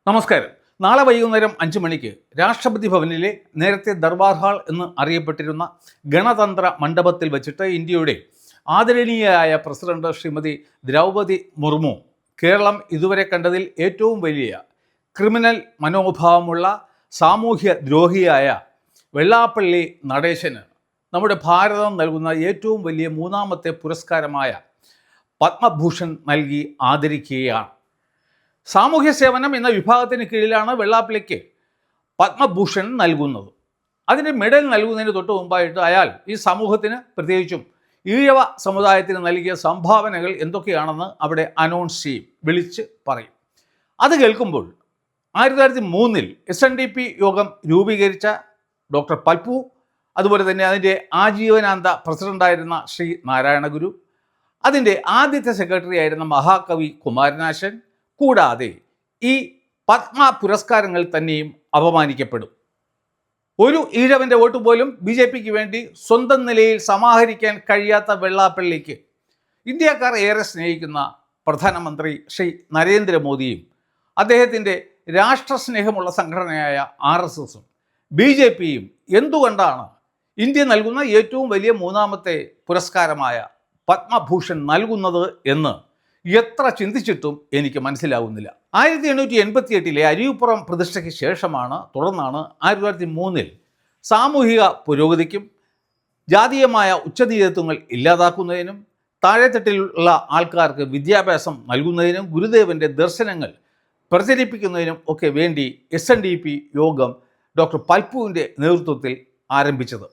നമസ്കാരം. നാളെ വൈകുന്നേരം 5 മണിക്ക് രാഷ്ട്രപതി ഭവനിലെ നേരത്തെ ദർബാർ ഹാൾ എന്ന് അറിയപ്പെട്ടിരുന്ന ഗണതന്ത്ര മണ്ഡപത്തിൽ വച്ചിട്ട് ഇന്ത്യയുടെ ആദരണീയയായ പ്രസിഡന്റ് ശ്രീമതി ദ്രൗപദി മുർമു കേരളം ഇതുവരെ കണ്ടതിൽ ഏറ്റവും വലിയ ക്രിമിനൽ മനോഭാവമുള്ള സാമൂഹ്യ ദ്രോഹിയായ വെള്ളാപ്പള്ളി നടേശന് നമ്മുടെ ഭാരതം നൽകുന്ന ഏറ്റവും വലിയ മൂന്നാമത്തെ പുരസ്കാരമായ പത്മഭൂഷൺ നൽകി ആദരിക്കുകയാണ്. സാമൂഹ്യ സേവനം എന്ന വിഭാഗത്തിന് കീഴിലാണ് വെള്ളാപ്പള്ളിക്ക് പത്മഭൂഷൺ നൽകുന്നത്. അതിൻ്റെ മെഡൽ നൽകുന്നതിന് തൊട്ട് മുമ്പായിട്ട് അയാൾ ഈ സമൂഹത്തിന്, പ്രത്യേകിച്ചും ഈഴവ സമുദായത്തിന് നൽകിയ സംഭാവനകൾ എന്തൊക്കെയാണെന്ന് അവിടെ അനൗൺസ് ചെയ്യും, വിളിച്ച് പറയും. അത് കേൾക്കുമ്പോൾ 1903 SNDP യോഗം രൂപീകരിച്ച ഡോക്ടർ പൽപ്പു, അതുപോലെ തന്നെ അതിൻ്റെ ആജീവനാന്ത പ്രസിഡൻ്റായിരുന്ന ശ്രീ നാരായണ ഗുരു, അതിൻ്റെ ആദ്യത്തെ സെക്രട്ടറി ആയിരുന്ന മഹാകവി കുമാരനാശൻ, കൂടാതെ ഈ പത്മ പുരസ്കാരങ്ങൾ തന്നെയും അപമാനിക്കപ്പെടും. ഒരു ഈഴവൻ്റെ വോട്ട് പോലും BJPക്ക് വേണ്ടി സ്വന്തം നിലയിൽ സമാഹരിക്കാൻ കഴിയാത്ത വെള്ളാപ്പള്ളിക്ക് ഇന്ത്യക്കാർ ഏറെ സ്നേഹിക്കുന്ന പ്രധാനമന്ത്രി ശ്രീ നരേന്ദ്രമോദിയും അദ്ദേഹത്തിൻ്റെ രാഷ്ട്രസ്നേഹമുള്ള സംഘടനയായ RSSും BJPയും എന്തുകൊണ്ടാണ് ഇന്ത്യ നൽകുന്ന ഏറ്റവും വലിയ മൂന്നാമത്തെ പുരസ്കാരമായ പത്മഭൂഷൺ നൽകുന്നത് എന്ന് എത്ര ചിന്തിച്ചിട്ടും എനിക്ക് മനസ്സിലാവുന്നില്ല. 1888 അരിയുപ്പുറം പ്രതിഷ്ഠയ്ക്ക് ശേഷമാണ്, തുടർന്നാണ് 1903 സാമൂഹിക പുരോഗതിക്കും ജാതീയമായ ഉച്ചനീചത്വങ്ങൾ ഇല്ലാതാക്കുന്നതിനും താഴെത്തട്ടിലുള്ള ആൾക്കാർക്ക് വിദ്യാഭ്യാസം നൽകുന്നതിനും ഗുരുദേവൻ്റെ ദർശനങ്ങൾ പ്രചരിപ്പിക്കുന്നതിനും ഒക്കെ വേണ്ടി SNDP യോഗം ഡോക്ടർ പൽപ്പുവിൻ്റെ നേതൃത്വത്തിൽ ആരംഭിച്ചത്.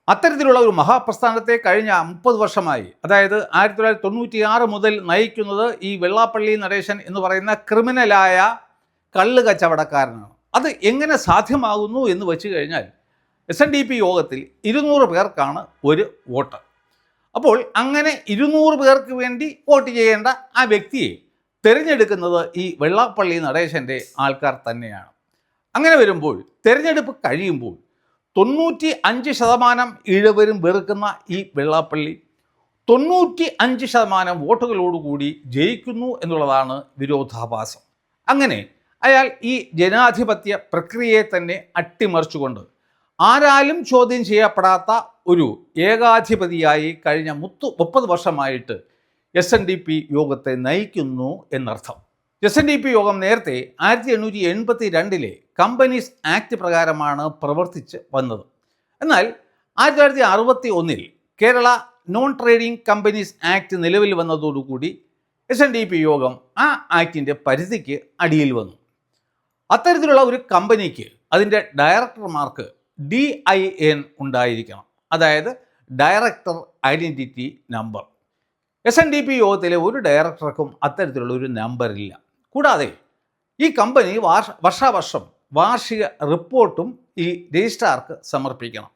അത്തരത്തിലുള്ള ഒരു മഹാപ്രസ്ഥാനത്തെ കഴിഞ്ഞ 30 വർഷമായി, അതായത് 1996 മുതൽ നയിക്കുന്നത് ഈ വെള്ളാപ്പള്ളി നടേശൻ എന്ന് പറയുന്ന ക്രിമിനലായ കള്ള് കച്ചവടക്കാരനാണ്. അത് എങ്ങനെ സാധ്യമാകുന്നു എന്ന് വെച്ച് കഴിഞ്ഞാൽ SNDP യോഗത്തിൽ 200 പേർക്കാണ് ഒരു വോട്ട്. അപ്പോൾ അങ്ങനെ 200 പേർക്ക് വേണ്ടി വോട്ട് ചെയ്യേണ്ട ആ വ്യക്തിയെ തിരഞ്ഞെടുക്കുന്നത് ഈ വെള്ളാപ്പള്ളി നടേശൻ്റെ ആൾക്കാർ തന്നെയാണ്. അങ്ങനെ വരുമ്പോൾ തിരഞ്ഞെടുപ്പ് കഴിയുമ്പോൾ 95% ഈഴവരും വെറുക്കുന്ന ഈ വെള്ളാപ്പള്ളി 95% വോട്ടുകളോടുകൂടി ജയിക്കുന്നു എന്നുള്ളതാണ് വിരോധാഭാസം. അങ്ങനെ അയാൾ ഈ ജനാധിപത്യ പ്രക്രിയയെ തന്നെ അട്ടിമറിച്ചുകൊണ്ട് ആരാലും ചോദ്യം ചെയ്യപ്പെടാത്ത ഒരു ഏകാധിപതിയായി കഴിഞ്ഞ 30 വർഷമായിട്ട് SNDP യോഗത്തെ നയിക്കുന്നു എന്നർത്ഥം. SNDP യോഗം നേരത്തെ 1882 കമ്പനീസ് ആക്ട് പ്രകാരമാണ് പ്രവർത്തിച്ച് വന്നത്. എന്നാൽ 1961 Kerala non trading companies act നിലവിൽ വന്നതോടുകൂടി SNDP യോഗം ആ ആക്ടിൻ്റെ പരിധിക്ക് അടിയിൽ വന്നു. അത്തരത്തിലുള്ള ഒരു കമ്പനിക്ക് അതിൻ്റെ ഡയറക്ടർമാർക്ക് DIN ഉണ്ടായിരിക്കണം, അതായത് ഡയറക്ടർ ഐഡൻറ്റിറ്റി നമ്പർ. SNDP യോഗത്തിലെ ഒരു ഡയറക്ടർക്കും അത്തരത്തിലുള്ള ഒരു നമ്പറില്ല. കൂടാതെ ഈ കമ്പനി വർഷാവർഷം വാർഷിക റിപ്പോർട്ടും ഈ രജിസ്ട്രാർക്ക് സമർപ്പിക്കണം.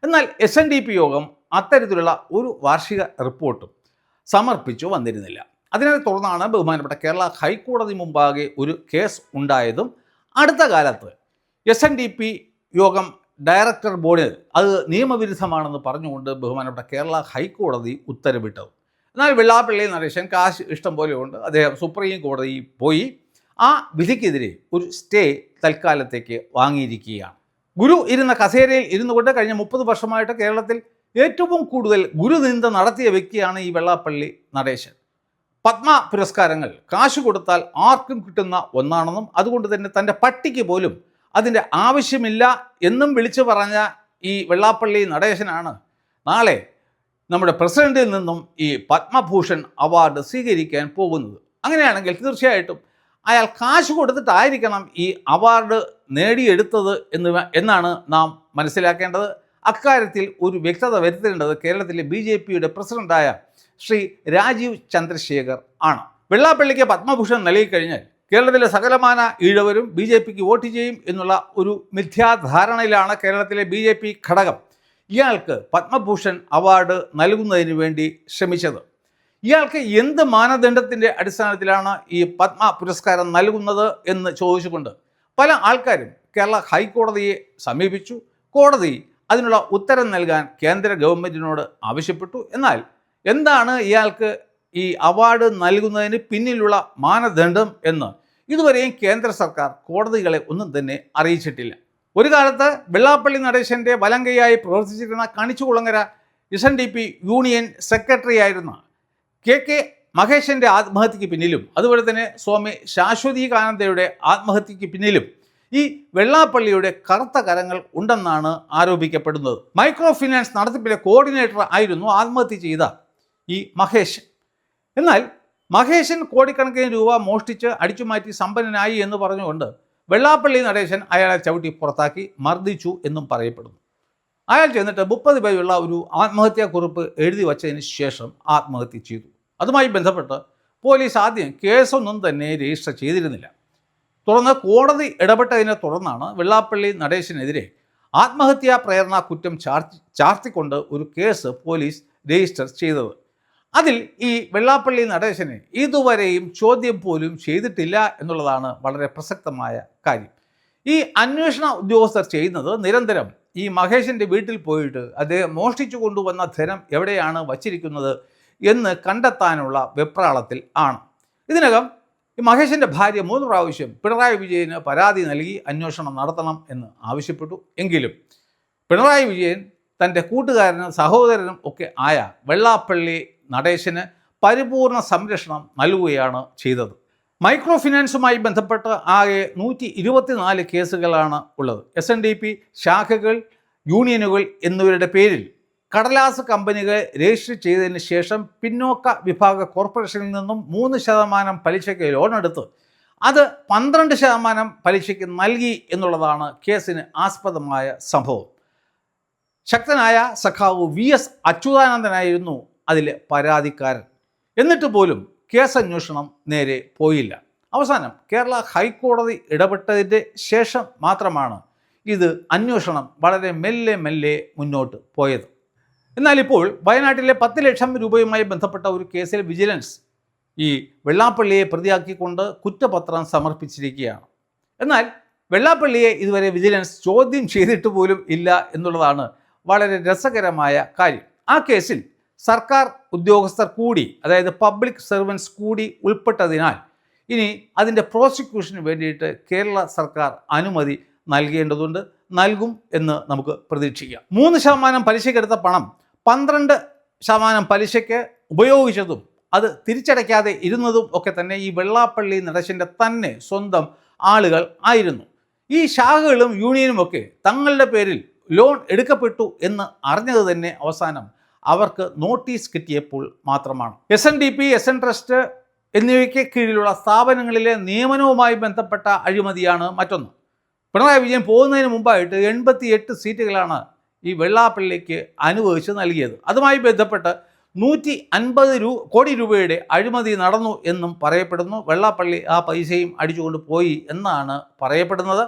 എന്നാൽ SNDP യോഗം അത്തരത്തിലുള്ള ഒരു വാർഷിക റിപ്പോർട്ടും സമർപ്പിച്ചു വന്നിരുന്നില്ല. അതിനെ തുടർന്നാണ് ബഹുമാനപ്പെട്ട കേരള ഹൈക്കോടതി മുമ്പാകെ ഒരു കേസ് ഉണ്ടായതും അടുത്ത കാലത്ത് SNDP യോഗം ഡയറക്ടർ ബോർഡ് അത് നിയമവിരുദ്ധമാണെന്ന് പറഞ്ഞുകൊണ്ട് ബഹുമാനപ്പെട്ട കേരള ഹൈക്കോടതി ഉത്തരവിട്ടത്. എന്നാൽ വെള്ളാപ്പള്ളി നടേശൻ കാശ് ഇഷ്ടം പോലെ ഉണ്ട്, അദ്ദേഹം സുപ്രീം കോടതിയിൽ പോയി ആ വിധിക്കെതിരെ ഒരു സ്റ്റേ തൽക്കാലത്തേക്ക് വാങ്ങിയിരിക്കുകയാണ്. ഗുരു ഇരുന്ന കസേരയിൽ ഇരുന്നു കൊണ്ട് കഴിഞ്ഞ 30 വർഷമായിട്ട് കേരളത്തിൽ ഏറ്റവും കൂടുതൽ ഗുരുനിന്ദ നടത്തിയ വ്യക്തിയാണ് ഈ വെള്ളാപ്പള്ളി നടേശൻ. പത്മ പുരസ്കാരങ്ങൾ കാശ് കൊടുത്താൽ ആർക്കും കിട്ടുന്ന ഒന്നാണെന്നും അതുകൊണ്ട് തന്നെ തൻ്റെ പട്ടിക്ക് പോലും അതിൻ്റെ ആവശ്യമില്ല എന്നും വിളിച്ചു പറഞ്ഞ ഈ വെള്ളാപ്പള്ളി നടേശനാണ് നാളെ നമ്മുടെ പ്രസിഡന്റിൽ നിന്നും ഈ പത്മഭൂഷൺ അവാർഡ് സ്വീകരിക്കാൻ പോകുന്നത്. അങ്ങനെയാണെങ്കിൽ തീർച്ചയായിട്ടും അയാൾ കാശ് കൊടുത്തിട്ടായിരിക്കണം ഈ അവാർഡ് നേടിയെടുത്തത് എന്നാണ് നാം മനസ്സിലാക്കേണ്ടത്. അക്കാര്യത്തിൽ ഒരു വ്യക്തത വരുത്തേണ്ടത് കേരളത്തിലെ BJPയുടെ പ്രസിഡന്റായ ശ്രീ രാജീവ് ചന്ദ്രശേഖർ ആണ്. വെള്ളാപ്പള്ളിക്ക് പത്മഭൂഷൺ നൽകിക്കഴിഞ്ഞാൽ കേരളത്തിലെ സകലമാന ഈഴവരും BJPക്ക് വോട്ട് ചെയ്യും എന്നുള്ള ഒരു മിഥ്യാധാരണയിലാണ് കേരളത്തിലെ BJP ഘടകം ഇയാൾക്ക് പത്മഭൂഷൺ അവാർഡ് നൽകുന്നതിന് വേണ്ടി ശ്രമിച്ചത്. ഇയാൾക്ക് എന്ത് മാനദണ്ഡത്തിൻ്റെ അടിസ്ഥാനത്തിലാണ് ഈ പത്മ പുരസ്കാരം നൽകുന്നത് എന്ന് ചോദിച്ചുകൊണ്ട് പല ആൾക്കാരും കേരള ഹൈക്കോടതിയെ സമീപിച്ചു. കോടതി അതിനുള്ള ഉത്തരം നൽകാൻ കേന്ദ്ര ഗവൺമെൻറ്റിനോട് ആവശ്യപ്പെട്ടു. എന്നാൽ എന്താണ് ഇയാൾക്ക് ഈ അവാർഡ് നൽകുന്നതിന് പിന്നിലുള്ള മാനദണ്ഡം എന്ന് ഇതുവരെയും കേന്ദ്ര സർക്കാർ കോടതികളെ ഒന്നും തന്നെ അറിയിച്ചിട്ടില്ല. ഒരു കാലത്ത് വെള്ളാപ്പള്ളി നടേശൻ്റെ വലങ്കയായി പ്രവർത്തിച്ചിരുന്ന കണിച്ചുകുളങ്ങര SNDP യൂണിയൻ സെക്രട്ടറി ആയിരുന്ന കെ മഹേശൻ്റെ ആത്മഹത്യക്ക് പിന്നിലും അതുപോലെ തന്നെ സ്വാമി ശാശ്വതീകാനന്ദയുടെ ആത്മഹത്യക്ക് പിന്നിലും ഈ വെള്ളാപ്പള്ളിയുടെ കറുത്ത കരങ്ങൾ ഉണ്ടെന്നാണ് ആരോപിക്കപ്പെടുന്നത്. മൈക്രോ ഫിനാൻസ് നടത്തിപ്പിലെ കോർഡിനേറ്റർ ആയിരുന്നു ആത്മഹത്യ ചെയ്ത ഈ മഹേഷ്. എന്നാൽ മഹേശൻ കോടിക്കണക്കിന് രൂപ മോഷ്ടിച്ച് അടിച്ചുമാറ്റി സമ്പന്നനായി എന്ന് പറഞ്ഞുകൊണ്ട് വെള്ളാപ്പള്ളി നടേശൻ അയാളെ ചവിട്ടി പുറത്താക്കി മർദ്ദിച്ചു എന്നും പറയപ്പെടുന്നു. അയാൾ ചെന്നിട്ട് 30 പേരുള്ള ഒരു ആത്മഹത്യാക്കുറിപ്പ് എഴുതി വച്ചതിന് ശേഷം ആത്മഹത്യ ചെയ്തു. അതുമായി ബന്ധപ്പെട്ട് പോലീസ് ആദ്യം കേസൊന്നും തന്നെ രജിസ്റ്റർ ചെയ്തിരുന്നില്ല. തുടർന്ന് കോടതി ഇടപെട്ടതിനെ തുടർന്നാണ് വെള്ളാപ്പള്ളി നടേശനെതിരെ ആത്മഹത്യാ പ്രേരണ കുറ്റം ചാർത്തിക്കൊണ്ട് ഒരു കേസ് പോലീസ് രജിസ്റ്റർ ചെയ്തത്. അതിൽ ഈ വെള്ളാപ്പള്ളി നടേശനെ ഇതുവരെയും ചോദ്യം പോലും ചെയ്തിട്ടില്ല എന്നുള്ളതാണ് വളരെ പ്രസക്തമായ കാര്യം. ഈ അന്വേഷണ ഉദ്യോഗസ്ഥർ ചെയ്യുന്നത് നിരന്തരം ഈ മഹേഷിൻ്റെ വീട്ടിൽ പോയിട്ട് അദ്ദേഹം മോഷ്ടിച്ചു കൊണ്ടുവന്ന ധനം എവിടെയാണ് വച്ചിരിക്കുന്നത് എന്ന് കണ്ടെത്താനുള്ള വെപ്രാളത്തിൽ ആണ്. ഇതിനകം ഈ മഹേഷിൻ്റെ ഭാര്യ 3 പ്രാവശ്യം പിണറായി വിജയന് പരാതി നൽകി അന്വേഷണം നടത്തണം എന്ന് ആവശ്യപ്പെട്ടു. എങ്കിലും പിണറായി വിജയൻ തൻ്റെ കൂട്ടുകാരനും സഹോദരനും ഒക്കെ ആയ വെള്ളാപ്പള്ളി നടേശന് പരിപൂർണ സംരക്ഷണം നൽകുകയാണ് ചെയ്തത്. മൈക്രോ ഫിനാൻസുമായി ബന്ധപ്പെട്ട് ആകെ 124 കേസുകളാണ് ഉള്ളത്. SNDP ശാഖകൾ, യൂണിയനുകൾ എന്നിവരുടെ പേരിൽ കടലാസ് കമ്പനികൾ രജിസ്റ്റർ ചെയ്തതിന് ശേഷം പിന്നോക്ക വിഭാഗ കോർപ്പറേഷനിൽ നിന്നും 3% പലിശയ്ക്ക് ലോണെടുത്ത് അത് 12% പലിശയ്ക്ക് നൽകി എന്നുള്ളതാണ് കേസിന് ആസ്പദമായ സംഭവം. ശക്തനായ സഖാവ് VS അച്യുതാനന്ദനായിരുന്നു അതിലെ പരാതിക്കാരൻ. എന്നിട്ട് പോലും കേസന്വേഷണം നേരെ പോയില്ല. അവസാനം കേരള ഹൈക്കോടതി ഇടപെട്ടതിൻ്റെ ശേഷം മാത്രമാണ് ഇത് അന്വേഷണം വളരെ മെല്ലെ മുന്നോട്ട് പോയത്. എന്നാൽ ഇപ്പോൾ വയനാട്ടിലെ 10 ലക്ഷം രൂപയുമായി ബന്ധപ്പെട്ട ഒരു കേസിൽ വിജിലൻസ് ഈ വെള്ളാപ്പള്ളിയെ പ്രതിയാക്കിക്കൊണ്ട് കുറ്റപത്രം സമർപ്പിച്ചിരിക്കുകയാണ്. എന്നാൽ വെള്ളാപ്പള്ളിയെ ഇതുവരെ വിജിലൻസ് ചോദ്യം ചെയ്തിട്ട് പോലും ഇല്ല എന്നുള്ളതാണ് വളരെ രസകരമായ കാര്യം. ആ കേസിൽ സർക്കാർ ഉദ്യോഗസ്ഥർ കൂടി, അതായത് പബ്ലിക് സർവൻസ് കൂടി ഉൾപ്പെട്ടതിനാൽ ഇനി അതിൻ്റെ പ്രോസിക്യൂഷന് വേണ്ടിയിട്ട് കേരള സർക്കാർ അനുമതി നൽകേണ്ടതുണ്ട്. നൽകും എന്ന് നമുക്ക് പ്രതീക്ഷിക്കാം. 3% പലിശക്കെടുത്ത പണം 12% പലിശയ്ക്ക് ഉപയോഗിച്ചതും അത് തിരിച്ചടയ്ക്കാതെ ഇരുന്നതും ഒക്കെ തന്നെ ഈ വെള്ളാപ്പള്ളി നടേശൻ്റെ തന്നെ സ്വന്തം ആളുകൾ ആയിരുന്നു. ഈ ശാഖകളും യൂണിയനും ഒക്കെ തങ്ങളുടെ പേരിൽ ലോൺ എടുക്കപ്പെട്ടു എന്ന് അറിഞ്ഞത് തന്നെ അവസാനം അവർക്ക് നോട്ടീസ് കിട്ടിയപ്പോൾ മാത്രമാണ്. SNDP, SN ട്രസ്റ്റ് എന്നിവയ്ക്ക് കീഴിലുള്ള സ്ഥാപനങ്ങളിലെ നിയമനവുമായി ബന്ധപ്പെട്ട അഴിമതിയാണ് മറ്റൊന്ന്. പിണറായി വിജയൻ പോകുന്നതിന് മുമ്പായിട്ട് 88 സീറ്റുകളാണ് ഈ വെള്ളാപ്പള്ളിക്ക് അനുവദിച്ച് നൽകിയത്. അതുമായി ബന്ധപ്പെട്ട് 150 കോടി രൂപയുടെ അഴിമതി നടന്നു എന്നും പറയപ്പെടുന്നു. വെള്ളാപ്പള്ളി ആ പൈസയും അടിച്ചുകൊണ്ട് പോയി എന്നാണ് പറയപ്പെടുന്നത്.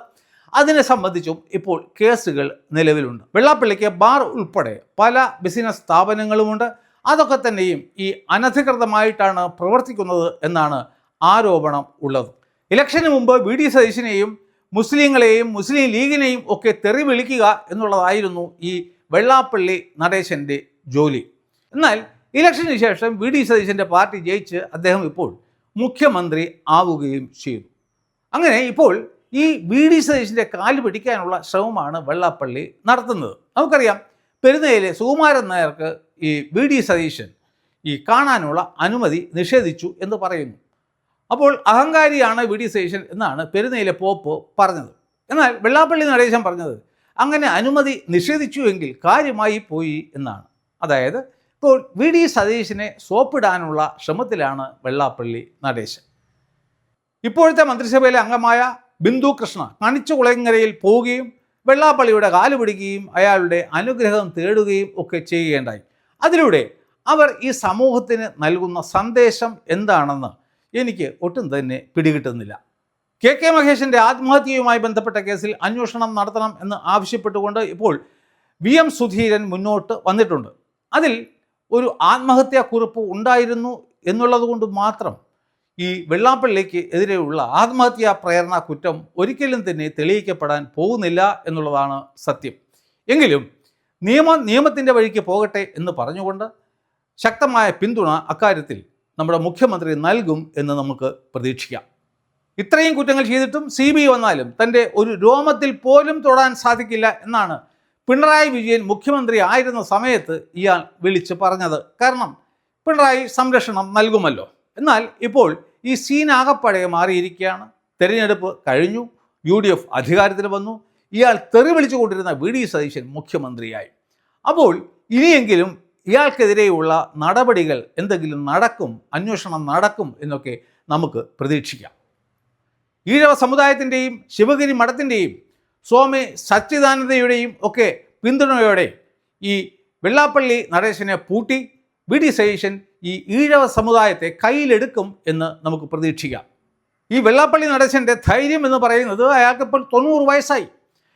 അതിനെ സംബന്ധിച്ചും ഇപ്പോൾ കേസുകൾ നിലവിലുണ്ട്. വെള്ളാപ്പള്ളിക്ക് ബാർ ഉൾപ്പെടെ പല ബിസിനസ് സ്ഥാപനങ്ങളുമുണ്ട്. അതൊക്കെ തന്നെയും ഈ അനധികൃതമായിട്ടാണ് പ്രവർത്തിക്കുന്നത് എന്നാണ് ആരോപണം ഉള്ളത്. ഇലക്ഷന് മുമ്പ് VD സതീശനെയും മുസ്ലിങ്ങളെയും മുസ്ലിം ലീഗിനെയും ഒക്കെ തെറി വിളിക്കുക എന്നുള്ളതായിരുന്നു ഈ വെള്ളാപ്പള്ളി നടേശൻ്റെ ജോലി. എന്നാൽ ഇലക്ഷന് ശേഷം VD സതീശൻ്റെ പാർട്ടി ജയിച്ച് അദ്ദേഹം ഇപ്പോൾ മുഖ്യമന്ത്രി ആവുകയും ചെയ്തു. അങ്ങനെ ഇപ്പോൾ ഈ VD സതീശൻ്റെ കാല് പിടിക്കാനുള്ള ശ്രമമാണ് വെള്ളാപ്പള്ളി നടത്തുന്നത്. നമുക്കറിയാം, പെരുന്നയിലെ സുകുമാരൻ നായർക്ക് ഈ VD സതീശൻ ഈ കാണാനുള്ള അനുമതി നിഷേധിച്ചു എന്ന് പറയുന്നു. അപ്പോൾ അഹങ്കാരിയാണ് VD സതീശൻ എന്നാണ് പെരുന്നയിലെ പോപ്പ് പറഞ്ഞത്. എന്നാൽ വെള്ളാപ്പള്ളി നടേശൻ പറഞ്ഞത് അങ്ങനെ അനുമതി നിഷേധിച്ചുവെങ്കിൽ കാര്യമായി പോയി എന്നാണ്. അതായത് ഇപ്പോൾ VD സതീശനെ സോപ്പിടാനുള്ള ശ്രമത്തിലാണ് വെള്ളാപ്പള്ളി നടേശൻ. ഇപ്പോഴത്തെ മന്ത്രിസഭയിലെ അംഗമായ ബിന്ദു കൃഷ്ണ കണിച്ചുകുളങ്ങരയിൽ പോവുകയും വെള്ളാപ്പള്ളിയുടെ കാല് പിടിക്കുകയും അയാളുടെ അനുഗ്രഹം തേടുകയും ഒക്കെ ചെയ്യുകയുണ്ടായി. അതിലൂടെ അവർ ഈ സമൂഹത്തിന് നൽകുന്ന സന്ദേശം എന്താണെന്ന് എനിക്ക് ഒട്ടും തന്നെ പിടികിട്ടുന്നില്ല. KK മഹേഷിൻ്റെ ആത്മഹത്യയുമായി ബന്ധപ്പെട്ട കേസിൽ അന്വേഷണം നടത്തണം എന്ന് ആവശ്യപ്പെട്ടുകൊണ്ട് ഇപ്പോൾ VM സുധീരൻ മുന്നോട്ട് വന്നിട്ടുണ്ട്. അതിൽ ഒരു ആത്മഹത്യാക്കുറിപ്പ് ഉണ്ടായിരുന്നു എന്നുള്ളത് കൊണ്ട് മാത്രം ഈ വെള്ളാപ്പള്ളിക്ക് എതിരെയുള്ള ആത്മഹത്യാ പ്രേരണ കുറ്റം ഒരിക്കലും തന്നെ തെളിയിക്കപ്പെടാൻ പോകുന്നില്ല എന്നുള്ളതാണ് സത്യം. എങ്കിലും നിയമത്തിൻ്റെ വഴിക്ക് പോകട്ടെ എന്ന് പറഞ്ഞുകൊണ്ട് ശക്തമായ പിന്തുണ അക്കാര്യത്തിൽ നമ്മുടെ മുഖ്യമന്ത്രി നൽകും എന്ന് നമുക്ക് പ്രതീക്ഷിക്കാം. ഇത്രയും കുറ്റങ്ങൾ ചെയ്തിട്ടും CBI വന്നാലും തൻ്റെ ഒരു രോമത്തിൽ പോലും തൊടാൻ സാധിക്കില്ല എന്നാണ് പിണറായി വിജയൻ മുഖ്യമന്ത്രി ആയിരുന്ന സമയത്ത് ഇയാൾ വിളിച്ച് പറഞ്ഞത്. കാരണം പിണറായി സംരക്ഷണം നൽകുമല്ലോ. എന്നാൽ ഇപ്പോൾ ഈ സീനാകപ്പഴെ മാറിയിരിക്കുകയാണ്. തെരഞ്ഞെടുപ്പ് കഴിഞ്ഞു, UDF അധികാരത്തിൽ വന്നു, ഇയാൾ തെറി വിളിച്ചുകൊണ്ടിരുന്ന VD സതീശൻ മുഖ്യമന്ത്രിയായി. അപ്പോൾ ഇനിയെങ്കിലും ഇയാൾക്കെതിരെയുള്ള നടപടികൾ എന്തെങ്കിലും നടക്കും, അന്വേഷണം നടക്കും എന്നൊക്കെ നമുക്ക് പ്രതീക്ഷിക്കാം. ഈഴവ സമുദായത്തിൻ്റെയും ശിവഗിരി മഠത്തിൻ്റെയും സ്വാമി സച്ചിദാനന്ദയുടെയും ഒക്കെ പിന്തുണയോടെ ഈ വെള്ളാപ്പള്ളി നടേശനെ പൂട്ടി VD സതീശൻ ഈ ഈഴവ സമുദായത്തെ കയ്യിലെടുക്കും എന്ന് നമുക്ക് പ്രതീക്ഷിക്കാം. ഈ വെള്ളാപ്പള്ളി നടേശൻ്റെ ധൈര്യം എന്ന് പറയുന്നത് അയാൾക്കിപ്പോൾ 90 വയസ്സായി.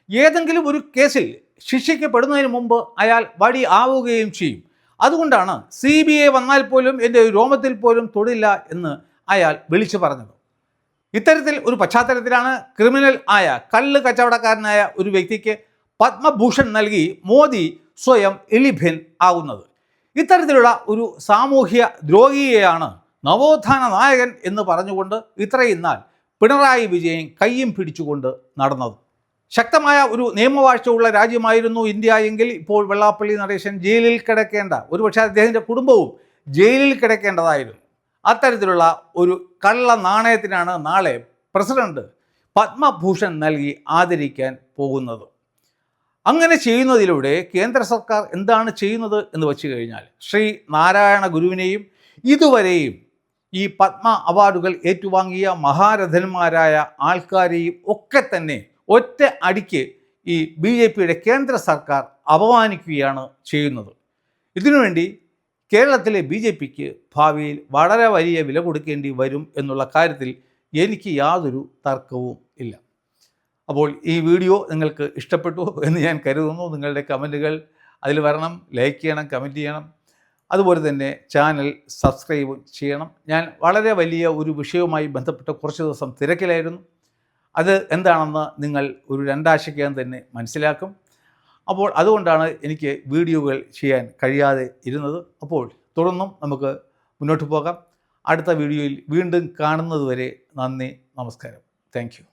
ഏതെങ്കിലും ഒരു കേസിൽ ശിക്ഷിക്കപ്പെടുന്നതിന് മുമ്പ് അയാൾ വടി ആവുകയും ചെയ്യും. അതുകൊണ്ടാണ് CBI വന്നാൽ പോലും എൻ്റെ രോമത്തിൽ പോലും തൊടില്ല എന്ന് അയാൾ വിളിച്ചു പറഞ്ഞത്. ഇത്തരത്തിൽ ഒരു പശ്ചാത്തലത്തിലാണ് ക്രിമിനൽ ആയ കള്ള് കച്ചവടക്കാരനായ ഒരു വ്യക്തിക്ക് പത്മഭൂഷൺ നൽകി മോദി സ്വയം എലിഭൻ ആകുന്നത്. ഇത്തരത്തിലുള്ള ഒരു സാമൂഹ്യ ദ്രോഹിയെയാണ് നവോത്ഥാന നായകൻ എന്ന് പറഞ്ഞുകൊണ്ട് ഇത്രയും നാൾ പിണറായി വിജയൻ കയ്യും പിടിച്ചുകൊണ്ട് നടന്നത്. ശക്തമായ ഒരു നിയമവാഴ്ചയുള്ള രാജ്യമായിരുന്നു ഇന്ത്യ എങ്കിൽ ഇപ്പോൾ വെള്ളാപ്പള്ളി നടേശൻ ജയിലിൽ കിടക്കേണ്ട, ഒരുപക്ഷെ അദ്ദേഹത്തിൻ്റെ കുടുംബവും ജയിലിൽ കിടക്കേണ്ടതായിരുന്നു. അത്തരത്തിലുള്ള ഒരു കള്ള നാണയത്തിനാണ് നാളെ പ്രസിഡന്റ് പത്മഭൂഷൺ നൽകി ആദരിക്കാൻ പോകുന്നത്. അങ്ങനെ ചെയ്യുന്നതിലൂടെ കേന്ദ്ര സർക്കാർ എന്താണ് ചെയ്യുന്നത് എന്ന് വെച്ച് കഴിഞ്ഞാൽ ശ്രീ നാരായണ ഗുരുവിനെയും ഇതുവരെയും ഈ പത്മ അവാർഡുകൾ ഏറ്റുവാങ്ങിയ മഹാരഥന്മാരായ ആൾക്കാരെയും ഒക്കെ തന്നെ ഒറ്റ അടിക്ക് ഈ BJPയുടെ കേന്ദ്ര സർക്കാർ അപമാനിക്കുകയാണ് ചെയ്യുന്നത്. ഇതിനുവേണ്ടി കേരളത്തിലെ BJPക്ക് ഭാവിയിൽ വളരെ വലിയ വില കൊടുക്കേണ്ടി വരും എന്നുള്ള കാര്യത്തിൽ എനിക്ക് യാതൊരു തർക്കവും ഇല്ല. അപ്പോൾ ഈ വീഡിയോ നിങ്ങൾക്ക് ഇഷ്ടപ്പെട്ടു എന്ന് ഞാൻ കരുതുന്നു. നിങ്ങളുടെ കമൻറ്റുകൾ അതിൽ വരണം, ലൈക്ക് ചെയ്യണം, കമൻറ്റ് ചെയ്യണം. അതുപോലെ തന്നെ ചാനൽ സബ്സ്ക്രൈബ് ചെയ്യണം. ഞാൻ വളരെ വലിയ ഒരു വിഷയവുമായി ബന്ധപ്പെട്ട് കുറച്ച് ദിവസം തിരക്കിലായിരുന്നു. അത് എന്താണെന്ന് നിങ്ങൾ ഒരു രണ്ടാഴ്ചയ്ക്കകം തന്നെ മനസ്സിലാക്കും. അപ്പോൾ അതുകൊണ്ടാണ് എനിക്ക് വീഡിയോകൾ ചെയ്യാൻ കഴിയാതെ ഇരുന്നത്. അപ്പോൾ തുടർന്നും നമുക്ക് മുന്നോട്ട് പോകാം. അടുത്ത വീഡിയോയിൽ വീണ്ടും കാണുന്നതുവരെ നന്ദി, നമസ്കാരം. Thank you.